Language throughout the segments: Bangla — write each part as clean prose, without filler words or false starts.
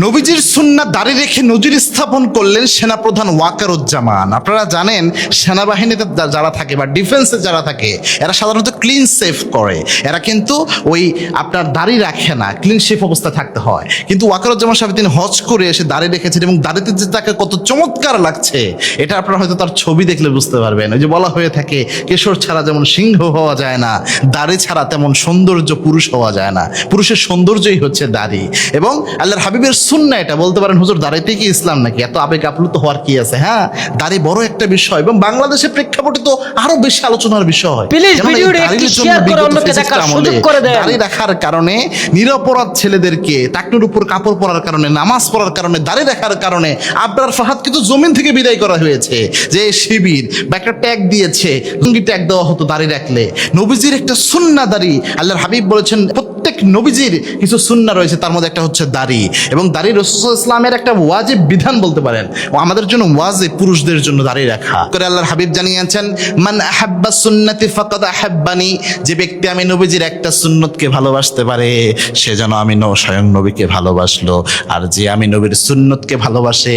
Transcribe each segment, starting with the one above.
নবীজির সুন্নাহ দাড়ি রেখে নজির স্থাপন করলেন সেনাপ্রধান ওয়াকারুজ্জামান। আপনারা জানেন সেনাবাহিনীতে যারা থাকে বা ডিফেন্সে যারা থাকে এরা সাধারণত ক্লিন সেফ করে, এরা কিন্তু ওই আপনার দাড়ি রাখে না, ক্লিন শেফ অবস্থায় থাকতে হয়। কিন্তু ওয়াকারুজ্জামান সাহেব তিনি হজ করে এসে দাড়ি রেখেছেন এবং দাড়িতে যে তাকে কত চমৎকার লাগছে এটা আপনারা হয়তো তার ছবি দেখলে বুঝতে পারবেন। ওই যে বলা হয়ে থাকে কেশর ছাড়া যেমন সিংহ হওয়া যায় না, দাড়ি ছাড়া তেমন সৌন্দর্য পুরুষ হওয়া যায় না, পুরুষের সৌন্দর্যই হচ্ছে দাড়ি। এবং আল্লাহর হাবিবের সুন্নাহ এটা। বলতে পারেন হুজুর দাড়িতে কি ইসলাম নাকি, এত আবেগ আপ্লুত হওয়ার কি আছে? হ্যাঁ, দাড়ি বড় একটা বিষয় এবং বাংলাদেশের প্রেক্ষাপটে তো আরো বেশি আলোচনার বিষয়। দাড়ি রাখার কারণে নিরপরাধ ছেলেদেরকে টাকনুর উপর কাপড় পরার কারণে, নামাজ পড়ার কারণে, দাড়ি রাখার কারণে আবরার ফাহাদকে তো জমিন থেকে বিদায় করা হয়েছে। যে শিবির বা একটা ট্যাগ দিয়েছে, লুঙ্গি ট্যাগ দেওয়া হতো দাড়ি রাখলে। নবীজির একটা সুন্নাহ দাড়ি। আল্লাহর হাবিব বলেছেন প্রত্যেক নবীজির কিছু সুন্নাহ রয়েছে, তার মধ্যে একটা হচ্ছে দাড়ি। এবং দাড়ি রাসূলুল্লাহ ইসলামের একটা ওয়াজিব বিধান বলতে পারেন, ও আমাদের জন্য ওয়াজিব, পুরুষদের জন্য দাড়ি রাখা করে। আল্লাহর হাবিব জানিয়েছেন মান আহাব্বা সুন্নতি ফাকাদ আহাব্বানি, যে ব্যক্তি আমি নবীজির একটা সুন্নতকে ভালোবাসতে পারে সে যেন আমি স্বয়ং নবীকে ভালোবাসলো। আর যে আমি নবীর সুন্নতকে ভালোবাসে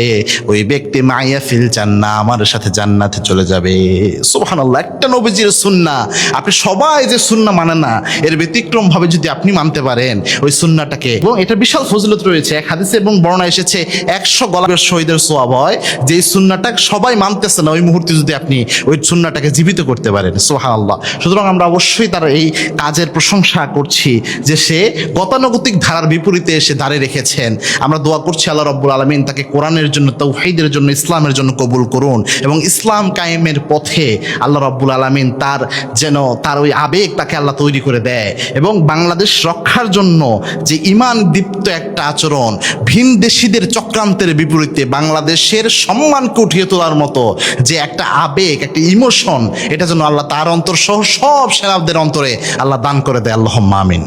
ওই ব্যক্তি মাইয়া ফিল জান্নাহ, আমার সাথে জান্নাতে চলে যাবে। সুবহানাল্লাহ, একটা নবীজির সুন্নাহ। আপনি সবাই যে সুন্নাহ মানে না, এর ব্যতিক্রম ভাবে যদি আপনি মানতে পারেন ওই সুন্নাহটাকে, এবং এটা বিশাল ফজিলত রয়েছে। এক হাদিসে এবং বর্ণনা এসেছে 100 গোলাপের শহীদের সওয়াব হয়। যে সুন্নাহটা সবাই মানতেছে না, ওই মুহূর্তে যদি আপনি ওই সুন্নাহটাকে জীবিত করতে পারেন। সুবহানাল্লাহ। সুতরাং আমরা অবশ্যই তার এই কাজের প্রশংসা করছি যে সে গতানুগতিক ধারার বিপরীতে এসে দাঁড়িয়ে রেখেছেন। আমরা দোয়া করছি আল্লাহ রাব্বুল আলামিন তাকে কোরআনের জন্য, তাওহীদের জন্য, ইসলামের জন্য কবুল করুন এবং ইসলাম কায়েমের পথে আল্লাহ রাব্বুল আলামিন তার যেন তার ওই আবেগ তাকে আল্লাহ তৈরি করে দেয়। এবং বাংলাদেশ রক্ষার জন্য যে ঈমান দীপ্ত একটা আচরণ, ভিনদেশীদের চক্রান্তের বিপরীতে বাংলাদেশের সম্মানকে উঠিয়ে তোলার মতো যে একটা আবেগ, একটা ইমোশন, এটা যেন আল্লাহ তার অন্তর সহ সব সেনাদের অন্তরে আল্লাহ দান করে দেয়। আল্লাহুম্মা আমিন।